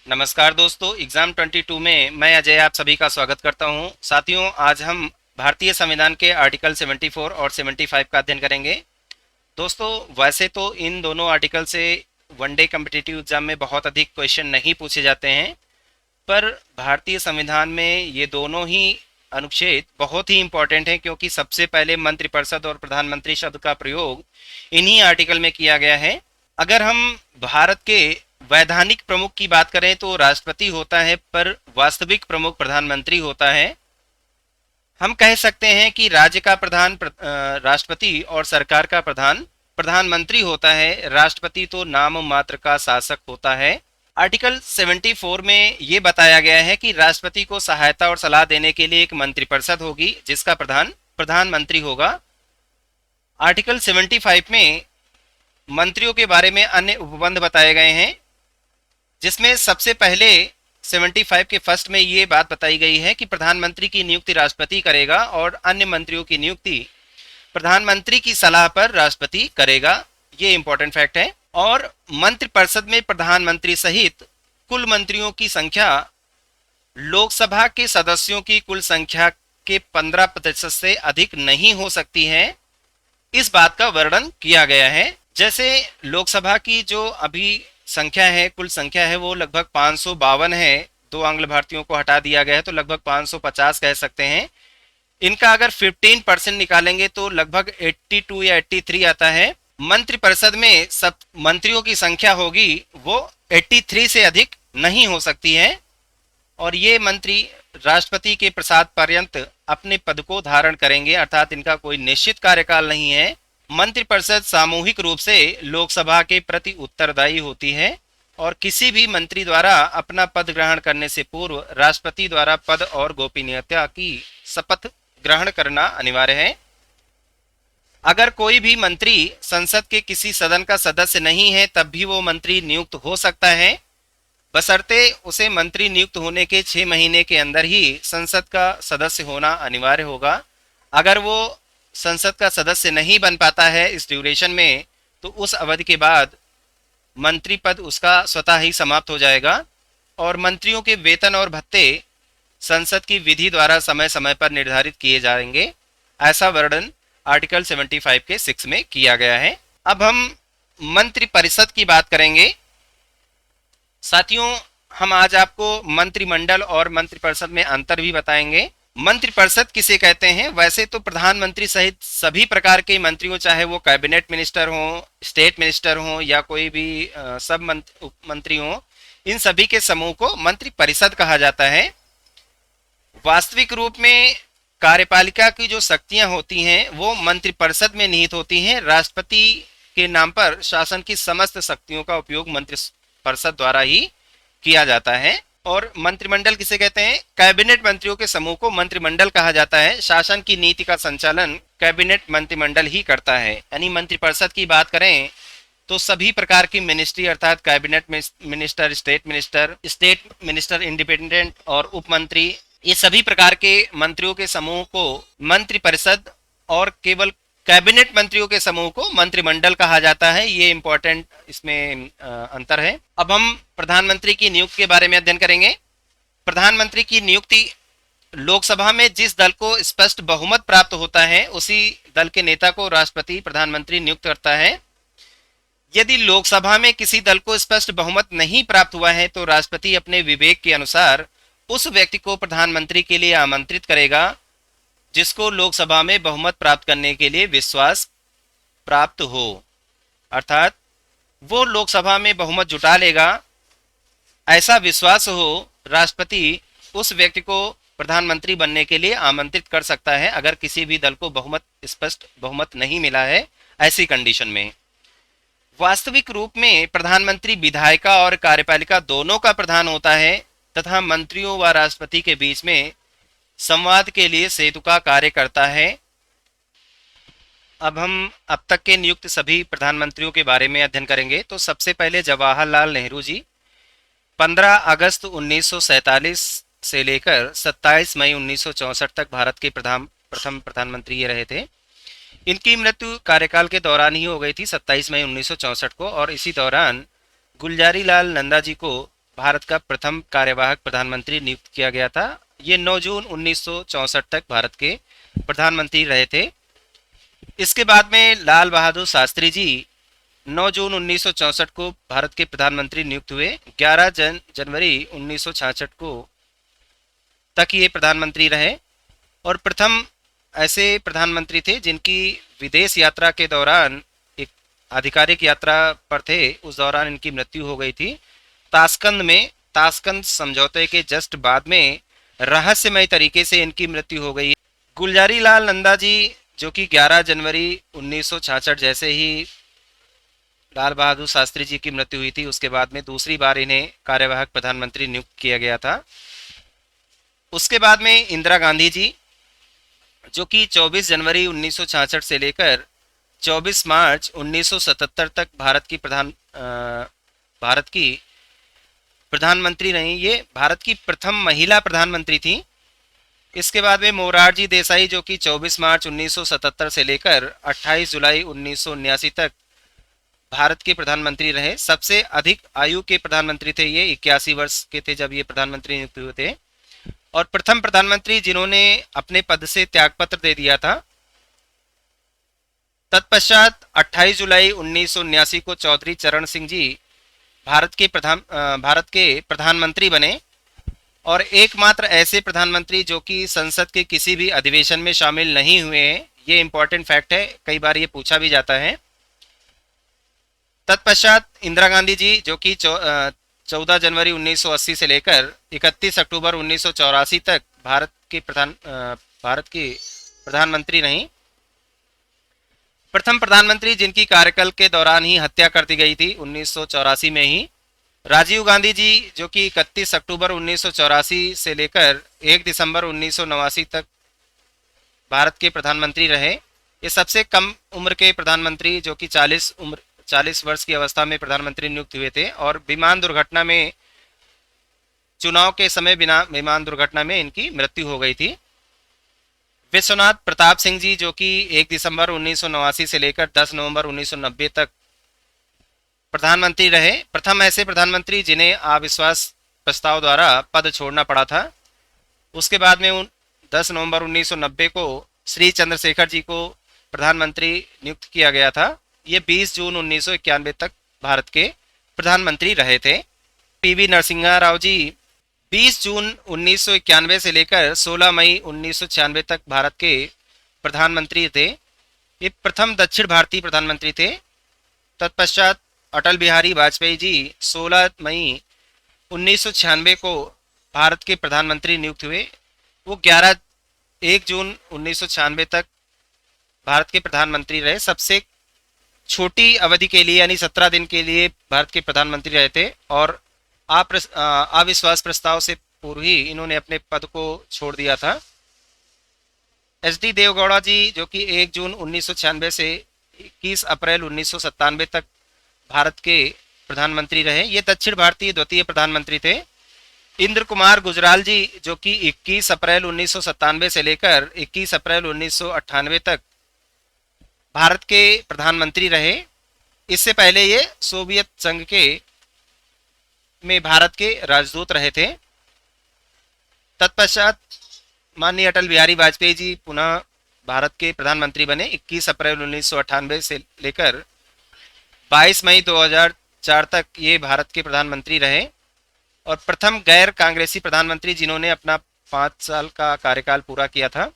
नमस्कार दोस्तों, एग्ज़ाम 22 में मैं अजय आप सभी का स्वागत करता हूं। साथियों, आज हम भारतीय संविधान के आर्टिकल 74 और 75 का अध्ययन करेंगे। दोस्तों, वैसे तो इन दोनों आर्टिकल से वनडे कॉम्पिटिटिव एग्जाम में बहुत अधिक क्वेश्चन नहीं पूछे जाते हैं, पर भारतीय संविधान में ये दोनों ही अनुच्छेद बहुत ही इम्पोर्टेंट हैं, क्योंकि सबसे पहले मंत्रिपरिषद और प्रधानमंत्री शब्द का प्रयोग इन्हीं आर्टिकल में किया गया है। अगर हम भारत के वैधानिक प्रमुख की बात करें तो राष्ट्रपति होता है, पर वास्तविक प्रमुख प्रधानमंत्री होता है। हम कह सकते हैं कि राज्य का प्रधान राष्ट्रपति और सरकार का प्रधान प्रधानमंत्री होता है। राष्ट्रपति तो नाम मात्र का शासक होता है। आर्टिकल 74 में ये बताया गया है कि राष्ट्रपति को सहायता और सलाह देने के लिए एक मंत्रिपरिषद होगी, जिसका प्रधान प्रधानमंत्री होगा। आर्टिकल 75 में मंत्रियों के बारे में अन्य उपबंध बताए गए हैं, जिसमें सबसे पहले 75 के फर्स्ट में ये बात बताई गई है कि प्रधानमंत्री की नियुक्ति राष्ट्रपति करेगा और अन्य मंत्रियों की नियुक्ति प्रधानमंत्री की सलाह पर राष्ट्रपति करेगा। ये इंपॉर्टेंट फैक्ट है। और मंत्रिपरिषद में प्रधानमंत्री सहित कुल मंत्रियों की संख्या लोकसभा के सदस्यों की कुल संख्या के 15% से अधिक नहीं हो सकती है। इस बात का वर्णन किया गया है। जैसे लोकसभा की जो अभी संख्या है, कुल संख्या है, वो लगभग 552 है। 2 आंग्ल भारतीयों को हटा दिया गया है तो लगभग 550 कह सकते हैं। इनका अगर 15% निकालेंगे तो लगभग 82 या 83 आता है। मंत्रिपरिषद में सब मंत्रियों की संख्या होगी वो 83 से अधिक नहीं हो सकती है, और ये मंत्री राष्ट्रपति के प्रसाद पर्यंत अपने पद को धारण करेंगे, अर्थात इनका कोई निश्चित कार्यकाल नहीं है। मंत्रिपरिषद सामूहिक रूप से लोकसभा के प्रति उत्तरदायी होती है, और किसी भी मंत्री द्वारा अपना पद ग्रहण करने से पूर्व राष्ट्रपति द्वारा पद और गोपनीयता की शपथ ग्रहण करना अनिवार्य है। अगर कोई भी मंत्री संसद के किसी सदन का सदस्य नहीं है, तब भी वो मंत्री नियुक्त हो सकता है, बशर्ते उसे मंत्री नियुक्त होने के 6 महीने के अंदर ही संसद का सदस्य होना अनिवार्य होगा। अगर वो संसद का सदस्य नहीं बन पाता है इस ड्यूरेशन में, तो उस अवधि के बाद मंत्री पद उसका स्वतः ही समाप्त हो जाएगा, और मंत्रियों के वेतन और भत्ते संसद की विधि द्वारा समय समय पर निर्धारित किए जाएंगे। ऐसा वर्णन आर्टिकल 75 के 6 में किया गया है। अब हम मंत्रिपरिषद की बात करेंगे। साथियों, हम आज आपको मंत्रिमंडल और मंत्रिपरिषद में अंतर भी बताएंगे। मंत्रिपरिषद किसे कहते हैं? वैसे तो प्रधानमंत्री सहित सभी प्रकार के मंत्रियों, चाहे वो कैबिनेट मिनिस्टर हो, स्टेट मिनिस्टर हो, या कोई भी सब मंत्री हो, इन सभी के समूह को मंत्रिपरिषद कहा जाता है। वास्तविक रूप में कार्यपालिका की जो शक्तियां होती हैं वो मंत्रिपरिषद में निहित होती हैं। राष्ट्रपति के नाम पर शासन की समस्त शक्तियों का उपयोग मंत्रिपरिषद द्वारा ही किया जाता है। और मंत्रिमंडल किसे कहते हैं? कैबिनेट मंत्रियों के समूह को मंत्रिमंडल कहा जाता है। शासन की नीति का संचालन कैबिनेट मंत्रिमंडल ही करता है। यानी मंत्रिपरिषद की बात करें तो सभी प्रकार की मिनिस्ट्री, अर्थात cabinet minister, state minister independent और उप मंत्री, ये सभी प्रकार के मंत्रियों के समूह को मंत्रिपरिषद, और केवल कैबिनेट मंत्रियों के समूह को मंत्रिमंडल कहा जाता है। ये इंपॉर्टेंट इसमें अंतर है। अब हम प्रधानमंत्री की नियुक्ति के बारे में अध्ययन करेंगे। प्रधानमंत्री की नियुक्ति लोकसभा में जिस दल को स्पष्ट बहुमत प्राप्त होता है, उसी दल के नेता को राष्ट्रपति प्रधानमंत्री नियुक्त करता है। यदि लोकसभा में किसी दल को स्पष्ट बहुमत नहीं प्राप्त हुआ है, तो राष्ट्रपति अपने विवेक के अनुसार उस व्यक्ति को प्रधानमंत्री के लिए आमंत्रित करेगा जिसको लोकसभा में बहुमत प्राप्त करने के लिए विश्वास प्राप्त हो, अर्थात वो लोकसभा में बहुमत जुटा लेगा, ऐसा विश्वास हो। राष्ट्रपति उस व्यक्ति को प्रधानमंत्री बनने के लिए आमंत्रित कर सकता है अगर किसी भी दल को स्पष्ट बहुमत नहीं मिला है। ऐसी कंडीशन में वास्तविक रूप में प्रधानमंत्री विधायिका और कार्यपालिका दोनों का प्रधान होता है, तथा मंत्रियों व राष्ट्रपति के बीच में संवाद के लिए सेतु का कार्य करता है। अब हम अब तक के नियुक्त सभी प्रधानमंत्रियों के बारे में अध्ययन करेंगे। तो सबसे पहले जवाहरलाल नेहरू जी 15 अगस्त 1947 से लेकर 27 मई 1964 तक भारत के प्रथम प्रधानमंत्री ये रहे थे। इनकी मृत्यु कार्यकाल के दौरान ही हो गई थी 27 मई 1964 को, और इसी दौरान गुलजारी लाल नंदा जी को भारत का प्रथम कार्यवाहक प्रधानमंत्री नियुक्त किया गया था। ये 9 जून 1964 तक भारत के प्रधानमंत्री रहे थे। इसके बाद में लाल बहादुर शास्त्री जी 9 जून 1964 को भारत के प्रधानमंत्री नियुक्त हुए। 11 जनवरी 1966 को तक ये प्रधानमंत्री रहे और प्रथम ऐसे प्रधानमंत्री थे जिनकी विदेश यात्रा के दौरान, एक आधिकारिक यात्रा पर थे, उस दौरान इनकी मृत्यु हो गई थी। ताशकंद समझौते के जस्ट बाद में रहस्यमय तरीके से इनकी मृत्यु हो गई। गुलजारी लाल नंदा जी, जो कि 11 जनवरी 1966 जैसे ही लाल बहादुर शास्त्री जी की मृत्यु हुई थी, उसके बाद में दूसरी बार इन्हें कार्यवाहक प्रधानमंत्री नियुक्त किया गया था। उसके बाद में इंदिरा गांधी जी, जो कि 24 जनवरी 1966 से लेकर 24 मार्च 1977 तक भारत की प्रधानमंत्री रही। ये भारत की प्रथम महिला प्रधानमंत्री थी। इसके बाद में मोरारजी देसाई, जो कि 24 मार्च 1977 से लेकर 28 जुलाई 1979 तक भारत के प्रधानमंत्री रहे। सबसे अधिक आयु के प्रधानमंत्री थे ये, 81 वर्ष के थे जब ये प्रधानमंत्री नियुक्त हुए थे। और प्रथम प्रधानमंत्री जिन्होंने अपने पद से त्यागपत्र दे दिया था। तत्पश्चात 28 जुलाई 1979 को चौधरी चरण सिंह जी भारत के प्रधानमंत्री बने और एकमात्र ऐसे प्रधानमंत्री जो कि संसद के किसी भी अधिवेशन में शामिल नहीं हुए हैं। ये इंपॉर्टेंट फैक्ट है, कई बार ये पूछा भी जाता है। तत्पश्चात इंदिरा गांधी जी, जो कि 14 जनवरी 1980 से लेकर 31 अक्टूबर 1984 तक भारत की प्रधानमंत्री रहीं। प्रथम प्रधानमंत्री जिनकी कार्यकाल के दौरान ही हत्या कर दी गई थी 1984 में ही, राजीव गांधी जी, जो कि 31 अक्टूबर 1984 से लेकर 1 दिसंबर 1989 तक भारत के प्रधानमंत्री रहे। ये सबसे कम उम्र के प्रधानमंत्री, जो कि 40 वर्ष की अवस्था में प्रधानमंत्री नियुक्त हुए थे और चुनाव के समय विमान दुर्घटना में इनकी मृत्यु हो गई थी। विश्वनाथ प्रताप सिंह जी, जो कि 1 दिसंबर 1989 से लेकर 10 नवंबर 1990 तक प्रधानमंत्री रहे। प्रथम ऐसे प्रधानमंत्री जिन्हें अविश्वास प्रस्ताव द्वारा पद छोड़ना पड़ा था। उसके बाद में 10 नवंबर 1990 को श्री चंद्रशेखर जी को प्रधानमंत्री नियुक्त किया गया था। ये 20 जून 1991 तक भारत के प्रधानमंत्री रहे थे। पीवी नरसिम्हा राव जी 20 जून 1991 से लेकर 16 मई 1996 तक भारत के प्रधानमंत्री थे। ये प्रथम दक्षिण भारतीय प्रधानमंत्री थे। तत्पश्चात अटल बिहारी वाजपेयी जी 16 मई 1996 को भारत के प्रधानमंत्री नियुक्त हुए। वो 1 जून 1996 तक भारत के प्रधानमंत्री रहे। सबसे छोटी अवधि के लिए यानी 17 दिन के लिए भारत के प्रधानमंत्री रहे थे और अविश्वास प्रस्ताव से पूर्व ही इन्होंने अपने पद को छोड़ दिया था। एच.डी. देवगौड़ा जी, जो कि 1 जून 1996 से 21 अप्रैल 1997 तक भारत के प्रधानमंत्री रहे। ये दक्षिण भारतीय द्वितीय प्रधानमंत्री थे। इंद्र कुमार गुजराल जी, जो कि 21 अप्रैल 1997 से लेकर 21 अप्रैल 1998 तक भारत के प्रधानमंत्री रहे। इससे पहले ये सोवियत संघ में भारत के राजदूत रहे थे। तत्पश्चात माननीय अटल बिहारी वाजपेयी जी पुनः भारत के प्रधानमंत्री बने। 21 अप्रैल 1998 से लेकर 22 मई 2004 तक ये भारत के प्रधानमंत्री रहे और प्रथम गैर कांग्रेसी प्रधानमंत्री जिन्होंने अपना 5 साल का कार्यकाल पूरा किया था।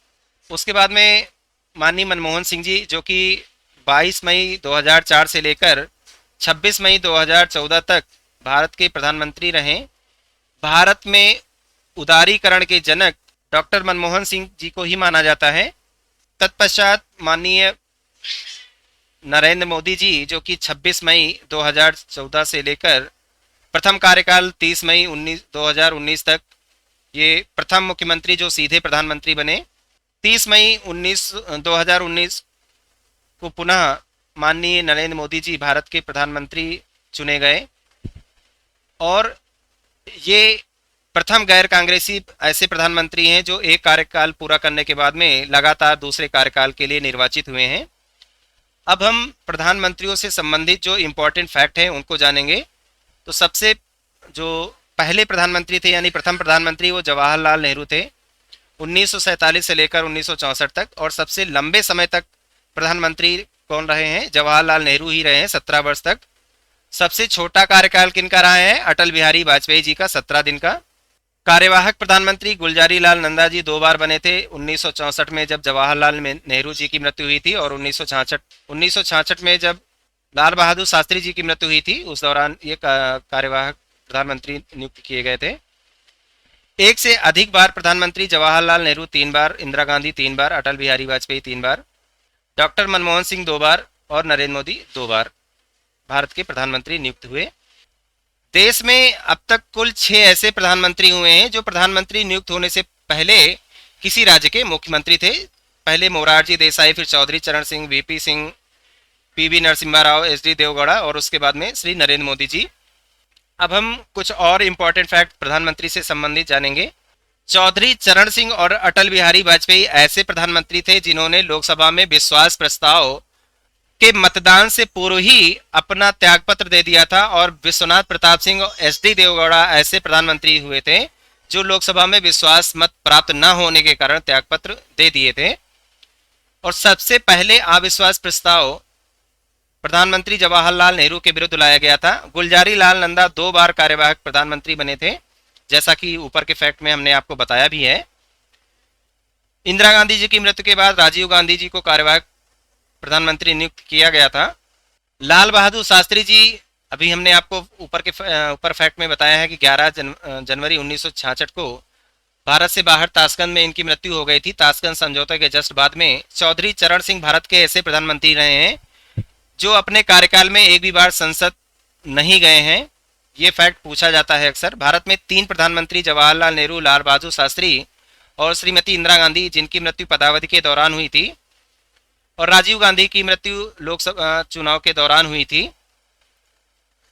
उसके बाद में माननीय मनमोहन सिंह जी, जो कि 22 मई 2004 से लेकर 26 मई 2014 तक भारत के प्रधानमंत्री रहे। भारत में उदारीकरण के जनक डॉक्टर मनमोहन सिंह जी को ही माना जाता है। तत्पश्चात माननीय नरेंद्र मोदी जी, जो कि 26 मई 2014 से लेकर प्रथम कार्यकाल 30 मई 2019 तक, ये प्रथम मुख्यमंत्री जो सीधे प्रधानमंत्री बने। 30 मई 2019 को पुनः माननीय नरेंद्र मोदी जी भारत के प्रधानमंत्री चुने गए और ये प्रथम गैर कांग्रेसी ऐसे प्रधानमंत्री हैं जो एक कार्यकाल पूरा करने के बाद में लगातार दूसरे कार्यकाल के लिए निर्वाचित हुए हैं। अब हम प्रधानमंत्रियों से संबंधित जो इम्पोर्टेंट फैक्ट हैं उनको जानेंगे। तो सबसे जो पहले प्रधानमंत्री थे यानी प्रथम प्रधानमंत्री वो जवाहरलाल नेहरू थे 1947 से लेकर 1964 तक। और सबसे लंबे समय तक प्रधानमंत्री कौन रहे हैं? जवाहरलाल नेहरू ही रहे हैं 17 वर्ष तक। सबसे छोटा कार्यकाल किनका रहा है? अटल बिहारी वाजपेयी जी का 17 दिन का। कार्यवाहक प्रधानमंत्री गुलजारी लाल नंदा जी 2 बार बने थे, 1964 में जब जवाहरलाल नेहरू जी की मृत्यु हुई थी और 1966 में जब लाल बहादुर शास्त्री जी की मृत्यु हुई थी, उस दौरान ये कार्यवाहक प्रधानमंत्री नियुक्त किए गए थे। एक से अधिक बार प्रधानमंत्री जवाहरलाल नेहरू 3 बार, इंदिरा गांधी 3 बार, अटल बिहारी वाजपेयी 3 बार, डॉक्टर मनमोहन सिंह 2 बार और नरेंद्र मोदी 2 बार भारत के प्रधानमंत्री नियुक्त हुए। देश में अब तक कुल 6 ऐसे प्रधानमंत्री हुए हैं जो प्रधानमंत्री नियुक्त होने से पहले किसी राज्य के मुख्यमंत्री थे। पहले मोरारजी देसाई, फिर Chaudhary Charan Singh, VP Singh, PV Narasimha Rao, HD Deve Gowda और उसके बाद में श्री नरेंद्र मोदी जी। अब हम कुछ और इम्पोर्टेंट फैक्ट प्रधानमंत्री से संबंधित जानेंगे। चौधरी चरण सिंह और अटल बिहारी वाजपेयी ऐसे प्रधानमंत्री थे जिन्होंने लोकसभा में विश्वास प्रस्ताव के मतदान से पूर्व ही अपना त्यागपत्र दे दिया था। और विश्वनाथ प्रताप सिंह और एचडी देवगौड़ा ऐसे प्रधानमंत्री हुए थे जो लोकसभा में विश्वास मत प्राप्त न होने के कारण त्यागपत्र दे दिए थे। और सबसे पहले अविश्वास प्रस्ताव प्रधानमंत्री जवाहरलाल नेहरू के विरुद्ध लाया गया था। गुलजारी लाल नंदा 2 बार कार्यवाहक प्रधानमंत्री बने थे, जैसा कि ऊपर के फैक्ट में हमने आपको बताया भी है। इंदिरा गांधी जी की मृत्यु के बाद राजीव गांधी जी को कार्यवाहक प्रधानमंत्री नियुक्त किया गया था। लाल बहादुर शास्त्री जी, अभी हमने आपको ऊपर फैक्ट में बताया है कि 11 जनवरी 1966 को भारत से बाहर ताशकंद में इनकी मृत्यु हो गई थी। ताशकंद समझौते के जस्ट बाद में चौधरी चरण सिंह भारत के ऐसे प्रधानमंत्री रहे हैं जो अपने कार्यकाल में एक भी बार संसद नहीं गए हैं। ये फैक्ट पूछा जाता है अक्सर। भारत में 3 प्रधानमंत्री जवाहरलाल नेहरू, लाल बहादुर शास्त्री और श्रीमती इंदिरा गांधी, जिनकी मृत्यु पदावधि के दौरान हुई थी, और राजीव गांधी की मृत्यु लोकसभा चुनाव के दौरान हुई थी।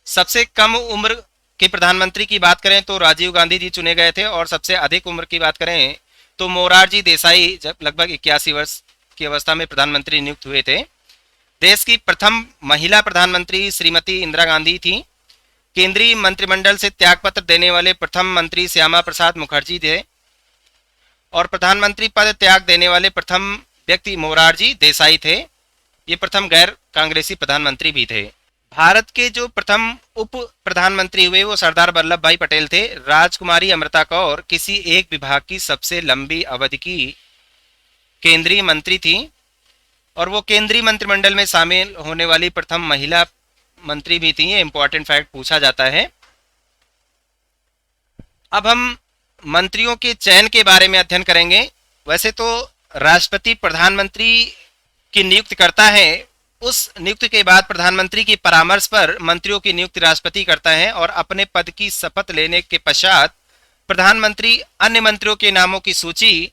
सबसे कम उम्र के प्रधानमंत्री की बात करें तो राजीव गांधी जी चुने गए थे, और सबसे अधिक उम्र की बात करें तो मोरारजी देसाई जब लगभग 81 वर्ष की अवस्था में प्रधानमंत्री नियुक्त हुए थे। देश की प्रथम महिला प्रधानमंत्री श्रीमती इंदिरा गांधी थी। केंद्रीय मंत्रिमंडल से त्यागपत्र देने वाले प्रथम मंत्री श्यामा प्रसाद मुखर्जी थे, और प्रधानमंत्री पद त्याग देने वाले प्रथम व्यक्ति मोरारजी देसाई थे। ये प्रथम गैर कांग्रेसी प्रधानमंत्री भी थे। भारत के जो प्रथम उप प्रधानमंत्री हुए वो सरदार वल्लभ भाई पटेल थे। राजकुमारी अमृता कौर किसी एक विभाग की सबसे लंबी अवधि की केंद्रीय मंत्री थी, और वो केंद्रीय मंत्रिमंडल में शामिल होने वाली प्रथम महिला मंत्री भी थी। ये इंपॉर्टेंट फैक्ट पूछा जाता है। अब हम मंत्रियों के चयन के बारे में अध्ययन करेंगे। वैसे तो राष्ट्रपति प्रधानमंत्री की नियुक्ति करता है, उस नियुक्ति के बाद प्रधानमंत्री की परामर्श पर मंत्रियों की नियुक्ति राष्ट्रपति करता है, और अपने पद की शपथ लेने के पश्चात प्रधानमंत्री अन्य मंत्रियों के नामों की सूची,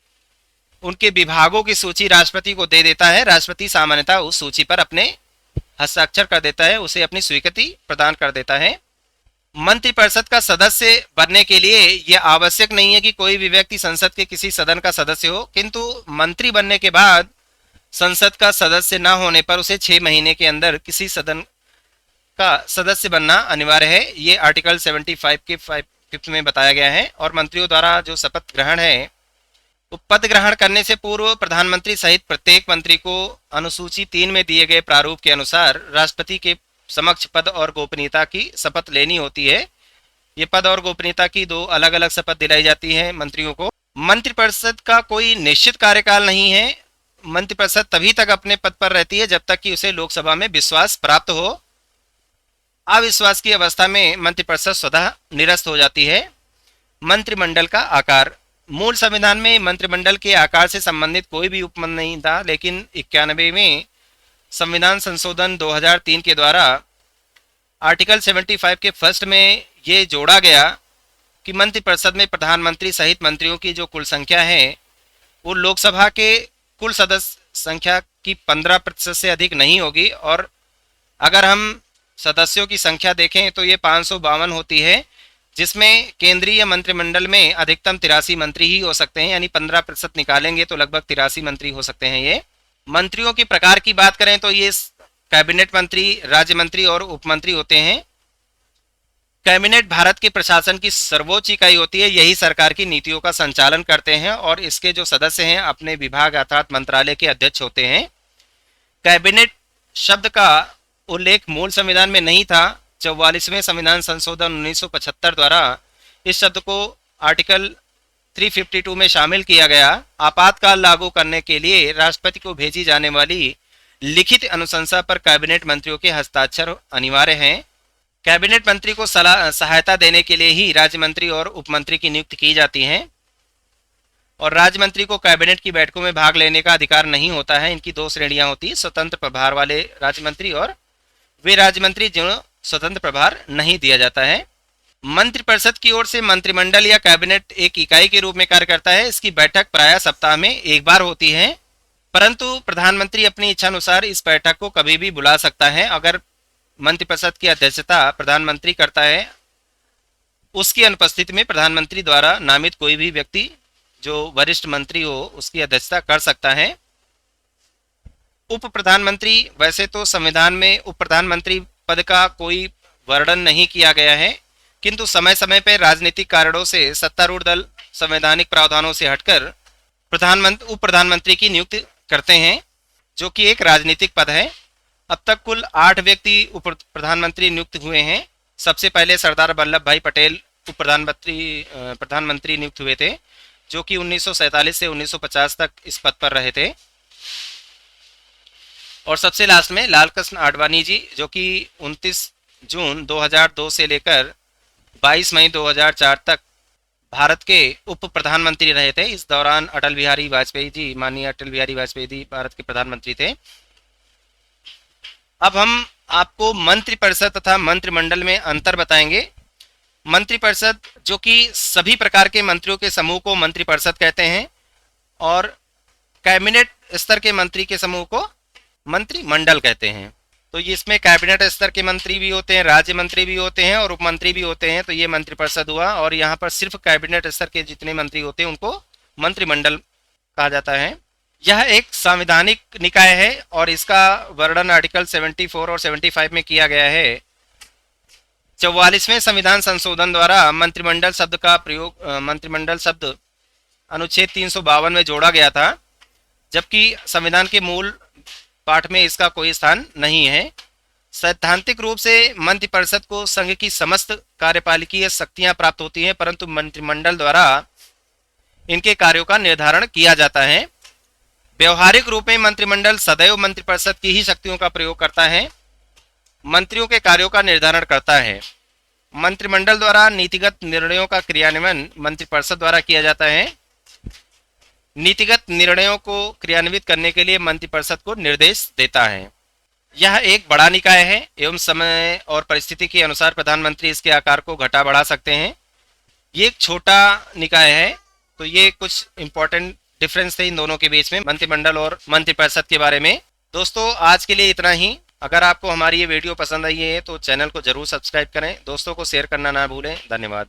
उनके विभागों की सूची राष्ट्रपति को दे देता है। राष्ट्रपति सामान्यतः उस सूची पर अपने हस्ताक्षर कर देता है, उसे अपनी स्वीकृति प्रदान कर देता है। मंत्रिपरिषद का सदस्य बनने के लिए यह आवश्यक नहीं है कि कोई भी व्यक्ति संसद के किसी सदन का सदस्य हो, किंतु मंत्री बनने के बाद संसद का सदस्य न होने पर उसे 6 महीने के अंदर किसी सदन का सदस्य बनना अनिवार्य है। ये आर्टिकल 75 के 5 में बताया गया है। और मंत्रियों द्वारा जो शपथ ग्रहण है, तो पद ग्रहण करने से पूर्व प्रधानमंत्री सहित प्रत्येक मंत्री को अनुसूची 3 में दिए गए प्रारूप के अनुसार राष्ट्रपति के समक्ष पद और गोपनीयता की शपथ लेनी होती है। ये पद और गोपनीयता की 2 अलग अलग शपथ दिलाई जाती है मंत्रियों को। मंत्रिपरिषद का कोई निश्चित कार्यकाल नहीं है। मंत्रिपरिषद तभी तक अपने पद पर रहती है जब तक कि उसे लोकसभा में विश्वास प्राप्त हो। अविश्वास की अवस्था में मंत्रिपरिषद स्वतः निरस्त हो जाती है। मंत्रिमंडल का आकार, मूल संविधान में मंत्रिमंडल के आकार से संबंधित कोई भी उपबंध नहीं था, लेकिन 91 में संविधान संशोधन 2003 के द्वारा आर्टिकल 75 के फर्स्ट में ये जोड़ा गया कि मंत्रिपरिषद में प्रधानमंत्री सहित मंत्रियों की जो कुल संख्या है वो लोकसभा के कुल सदस्य संख्या की 15% से अधिक नहीं होगी। और अगर हम सदस्यों की संख्या देखें तो ये 552 होती है, जिसमें केंद्रीय मंत्रिमंडल में अधिकतम 83 मंत्री ही हो सकते हैं, यानी 15% निकालेंगे तो लगभग 83 मंत्री हो सकते हैं। ये मंत्रियों के प्रकार की बात करें तो ये कैबिनेट मंत्री, राज्य मंत्री और उपमंत्री होते हैं। कैबिनेट भारत के प्रशासन की सर्वोच्च इकाई होती है, यही सरकार की नीतियों का संचालन करते हैं और इसके जो सदस्य हैं अपने विभाग अर्थात मंत्रालय के अध्यक्ष होते हैं। कैबिनेट शब्द का उल्लेख मूल संविधान में नहीं था। 44वें संविधान संशोधन 1975 द्वारा इस शब्द को आर्टिकल 352 में शामिल किया गया। आपातकाल लागू करने के लिए राष्ट्रपति को भेजी जाने वाली लिखित अनुशंसा पर कैबिनेट मंत्रियों के हस्ताक्षर अनिवार्य हैं। कैबिनेट मंत्री को सहायता देने के लिए ही राज्य मंत्री और उपमंत्री की नियुक्ति की जाती है और राज्य मंत्री को कैबिनेट की बैठकों में भाग लेने का अधिकार नहीं होता है। इनकी दो श्रेणियां होती है, स्वतंत्र प्रभार वाले राज्य मंत्री और वे राज्य मंत्री जिन्हें स्वतंत्र प्रभार नहीं दिया जाता है। मंत्रिपरिषद की ओर से मंत्रिमंडल या कैबिनेट एक इकाई के रूप में कार्य करता है। इसकी बैठक प्रायः सप्ताह में एक बार होती है, परंतु प्रधानमंत्री अपनी इच्छानुसार इस बैठक को कभी भी बुला सकता है। अगर मंत्रिपरिषद की अध्यक्षता प्रधानमंत्री करता है, उसकी अनुपस्थिति में प्रधानमंत्री द्वारा नामित कोई भी व्यक्ति जो वरिष्ठ मंत्री हो उसकी अध्यक्षता कर सकता है। उप प्रधानमंत्री, वैसे तो संविधान में उप प्रधानमंत्री पद का कोई वर्णन नहीं किया गया है, किंतु समय समय पर राजनीतिक कारणों से सत्तारूढ़ दल संवैधानिक प्रावधानों से हटकर उप प्रधानमंत्री की नियुक्ति करते हैं, जो कि एक राजनीतिक पद है। अब तक कुल 8 व्यक्ति उप प्रधानमंत्री नियुक्त हुए हैं। सबसे पहले सरदार वल्लभ भाई पटेल उप प्रधानमंत्री नियुक्त हुए थे, जो कि 1947 से 1950 तक इस पद पर रहे थे। और सबसे लास्ट में लाल कृष्ण आडवाणी जी, जो कि 29 जून 2002 से लेकर 22 मई 2004 तक भारत के उप प्रधानमंत्री रहे थे। इस दौरान अटल बिहारी वाजपेयी जी, माननीय अटल बिहारी वाजपेयी जी भारत के प्रधानमंत्री थे। अब हम आपको मंत्रिपरिषद तथा मंत्रिमंडल में अंतर बताएंगे। मंत्रिपरिषद, जो कि सभी प्रकार के मंत्रियों के समूह को मंत्रिपरिषद कहते हैं, और कैबिनेट स्तर के मंत्री के समूह को मंत्रिमंडल कहते हैं। तो ये इसमें कैबिनेट स्तर के मंत्री भी होते हैं, राज्य मंत्री भी होते हैं और उपमंत्री भी होते हैं। तो ये मंत्रिपरिषद हुआ, और यहाँ पर सिर्फ कैबिनेट स्तर के जितने मंत्री होते हैं उनको मंत्रिमंडल कहा जाता है। यह एक संवैधानिक निकाय है और इसका वर्णन आर्टिकल 74 और 75 में किया गया है। 44वें संविधान संशोधन द्वारा मंत्रिमंडल शब्द का प्रयोग मंत्रिमंडल शब्द अनुच्छेद 352 में जोड़ा गया था, जबकि संविधान के मूल पाठ में इसका कोई स्थान नहीं है। सैद्धांतिक रूप से मंत्रिपरिषद को संघ की समस्त कार्यपालिकीय शक्तियां प्राप्त होती हैं, परंतु मंत्रिमंडल द्वारा इनके कार्यों का निर्धारण किया जाता है। व्यवहारिक रूप में मंत्रिमंडल सदैव मंत्रिपरिषद की ही शक्तियों का प्रयोग करता है, मंत्रियों के कार्यों का निर्धारण करता है। मंत्रिमंडल द्वारा नीतिगत निर्णयों का क्रियान्वयन मंत्रिपरिषद द्वारा किया जाता है। नीतिगत निर्णयों को क्रियान्वित करने के लिए मंत्रिपरिषद को निर्देश देता है। यह एक बड़ा निकाय है एवं समय और परिस्थिति के अनुसार प्रधानमंत्री इसके आकार को घटा बढ़ा सकते हैं। ये एक छोटा निकाय है, तो ये कुछ इंपॉर्टेंट डिफरेंस थे इन दोनों के बीच में, मंत्रिमंडल और मंत्रिपरिषद के बारे में। दोस्तों, आज के लिए इतना ही। अगर आपको हमारी ये वीडियो पसंद आई है तो चैनल को जरूर सब्सक्राइब करें, दोस्तों को शेयर करना ना भूलें। धन्यवाद।